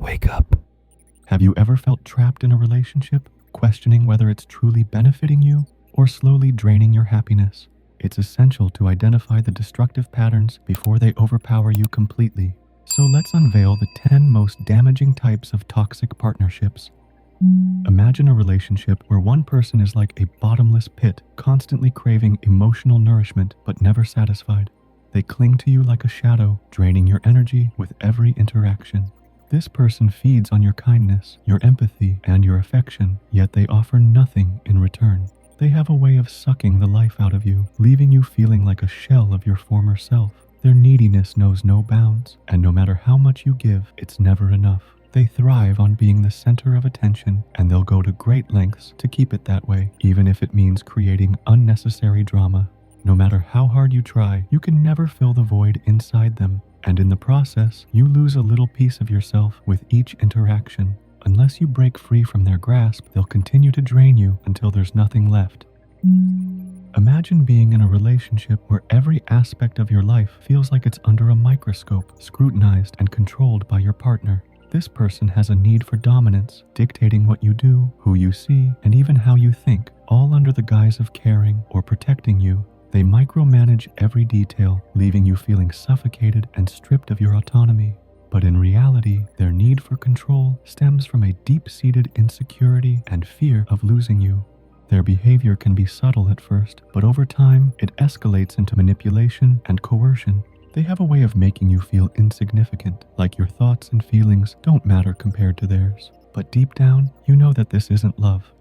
Wake up. Have you ever felt trapped in a relationship, questioning whether it's truly benefiting you or slowly draining your happiness? It's essential to identify the destructive patterns before they overpower you completely. So let's unveil the 10 most damaging types of toxic partnerships. Imagine a relationship where one person is like a bottomless pit, constantly craving emotional nourishment but never satisfied. They cling to you like a shadow, draining your energy with every interaction. This person feeds on your kindness, your empathy, and your affection, yet they offer nothing in return. They have a way of sucking the life out of you, leaving you feeling like a shell of your former self. Their neediness knows no bounds, and no matter how much you give, it's never enough. They thrive on being the center of attention, and they'll go to great lengths to keep it that way, even if it means creating unnecessary drama. No matter how hard you try, you can never fill the void inside them. And in the process, you lose a little piece of yourself with each interaction. Unless you break free from their grasp, they'll continue to drain you until there's nothing left. Imagine being in a relationship where every aspect of your life feels like it's under a microscope, scrutinized and controlled by your partner. This person has a need for dominance, dictating what you do, who you see, and even how you think, all under the guise of caring or protecting you. They micromanage every detail, leaving you feeling suffocated and stripped of your autonomy. But in reality, their need for control stems from a deep-seated insecurity and fear of losing you. Their behavior can be subtle at first, but over time, it escalates into manipulation and coercion. They have a way of making you feel insignificant, like your thoughts and feelings don't matter compared to theirs. But deep down, you know that this isn't love.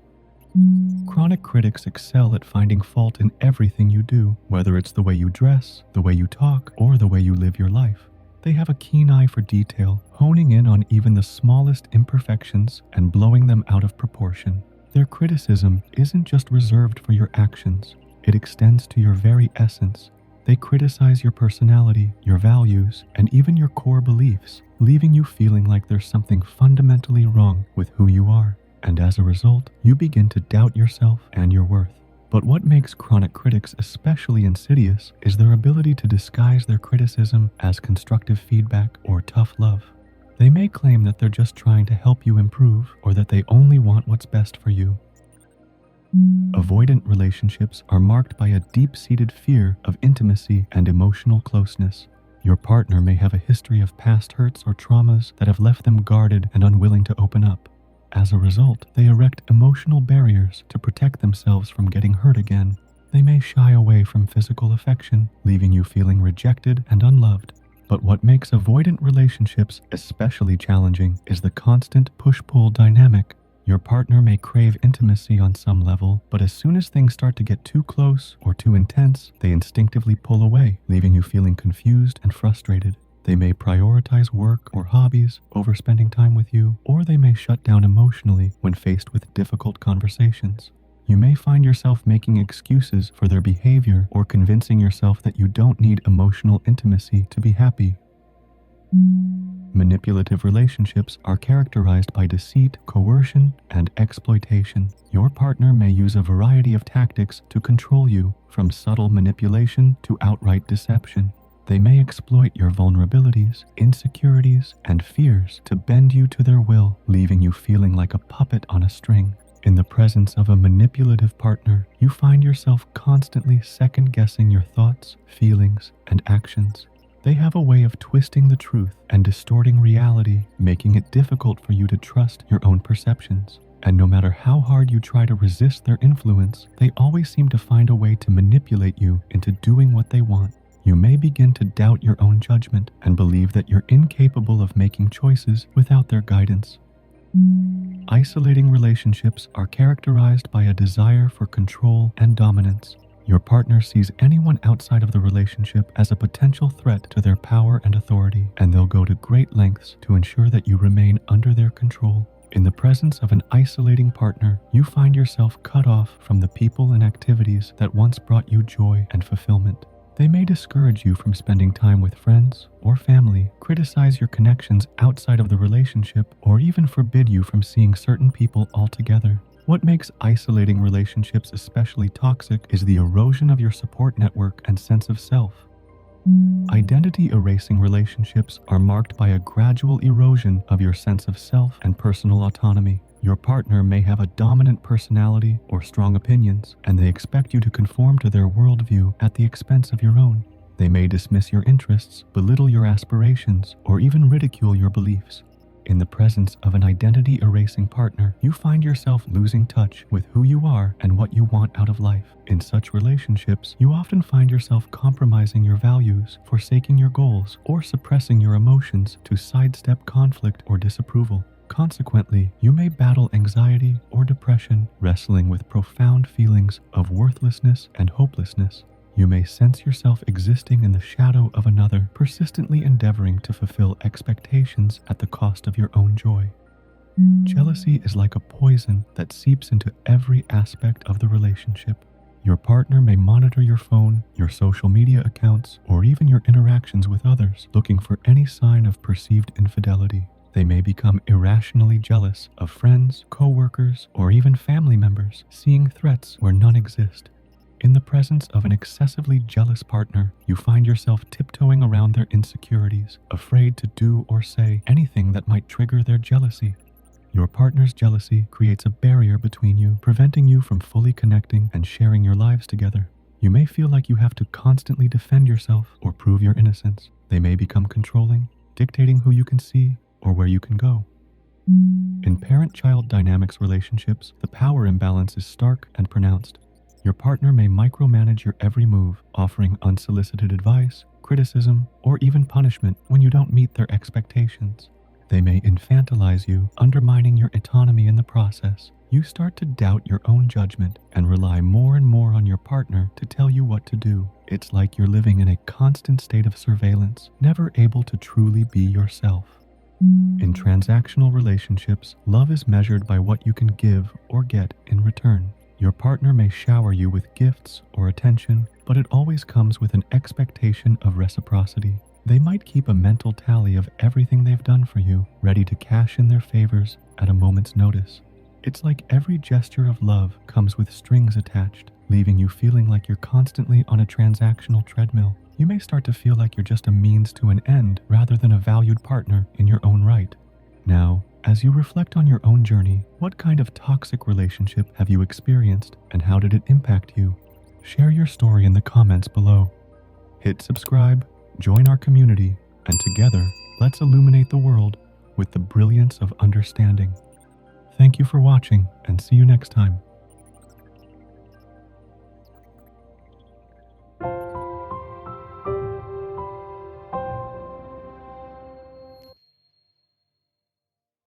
Chronic critics excel at finding fault in everything you do, whether it's the way you dress, the way you talk, or the way you live your life. They have a keen eye for detail, honing in on even the smallest imperfections and blowing them out of proportion. Their criticism isn't just reserved for your actions, it extends to your very essence. They criticize your personality, your values, and even your core beliefs, leaving you feeling like there's something fundamentally wrong with who you are. And as a result, you begin to doubt yourself and your worth. But what makes chronic critics especially insidious is their ability to disguise their criticism as constructive feedback or tough love. They may claim that they're just trying to help you improve or that they only want what's best for you. Avoidant relationships are marked by a deep-seated fear of intimacy and emotional closeness. Your partner may have a history of past hurts or traumas that have left them guarded and unwilling to open up. As a result, they erect emotional barriers to protect themselves from getting hurt again. They may shy away from physical affection, leaving you feeling rejected and unloved. But what makes avoidant relationships especially challenging is the constant push-pull dynamic. Your partner may crave intimacy on some level, but as soon as things start to get too close or too intense, they instinctively pull away, leaving you feeling confused and frustrated. They may prioritize work or hobbies over spending time with you, or they may shut down emotionally when faced with difficult conversations. You may find yourself making excuses for their behavior or convincing yourself that you don't need emotional intimacy to be happy. Manipulative relationships are characterized by deceit, coercion, and exploitation. Your partner may use a variety of tactics to control you, from subtle manipulation to outright deception. They may exploit your vulnerabilities, insecurities, and fears to bend you to their will, leaving you feeling like a puppet on a string. In the presence of a manipulative partner, you find yourself constantly second-guessing your thoughts, feelings, and actions. They have a way of twisting the truth and distorting reality, making it difficult for you to trust your own perceptions. And no matter how hard you try to resist their influence, they always seem to find a way to manipulate you into doing what they want. You may begin to doubt your own judgment and believe that you're incapable of making choices without their guidance. Isolating relationships are characterized by a desire for control and dominance. Your partner sees anyone outside of the relationship as a potential threat to their power and authority, and they'll go to great lengths to ensure that you remain under their control. In the presence of an isolating partner, you find yourself cut off from the people and activities that once brought you joy and fulfillment. They may discourage you from spending time with friends or family, criticize your connections outside of the relationship, or even forbid you from seeing certain people altogether. What makes isolating relationships especially toxic is the erosion of your support network and sense of self. Identity erasing relationships are marked by a gradual erosion of your sense of self and personal autonomy. Your partner may have a dominant personality or strong opinions, and they expect you to conform to their worldview at the expense of your own. They may dismiss your interests, belittle your aspirations, or even ridicule your beliefs. In the presence of an identity-erasing partner, you find yourself losing touch with who you are and what you want out of life. In such relationships, you often find yourself compromising your values, forsaking your goals, or suppressing your emotions to sidestep conflict or disapproval. Consequently, you may battle anxiety or depression, wrestling with profound feelings of worthlessness and hopelessness. You may sense yourself existing in the shadow of another, persistently endeavoring to fulfill expectations at the cost of your own joy. Jealousy is like a poison that seeps into every aspect of the relationship. Your partner may monitor your phone, your social media accounts, or even your interactions with others, looking for any sign of perceived infidelity. They may become irrationally jealous of friends, co-workers, or even family members, seeing threats where none exist. In the presence of an excessively jealous partner, you find yourself tiptoeing around their insecurities, afraid to do or say anything that might trigger their jealousy. Your partner's jealousy creates a barrier between you, preventing you from fully connecting and sharing your lives together. You may feel like you have to constantly defend yourself or prove your innocence. They may become controlling, dictating who you can see or where you can go. In parent-child dynamics relationships, the power imbalance is stark and pronounced. Your partner may micromanage your every move, offering unsolicited advice, criticism, or even punishment when you don't meet their expectations. They may infantilize you, undermining your autonomy in the process. You start to doubt your own judgment and rely more and more on your partner to tell you what to do. It's like you're living in a constant state of surveillance, never able to truly be yourself. In transactional relationships, love is measured by what you can give or get in return. Your partner may shower you with gifts or attention, but it always comes with an expectation of reciprocity. They might keep a mental tally of everything they've done for you, ready to cash in their favors at a moment's notice. It's like every gesture of love comes with strings attached, leaving you feeling like you're constantly on a transactional treadmill. You may start to feel like you're just a means to an end rather than a valued partner in your own right. Now, as you reflect on your own journey, what kind of toxic relationship have you experienced and how did it impact you? Share your story in the comments below. Hit subscribe, join our community, and together, let's illuminate the world with the brilliance of understanding. Thank you for watching, and see you next time.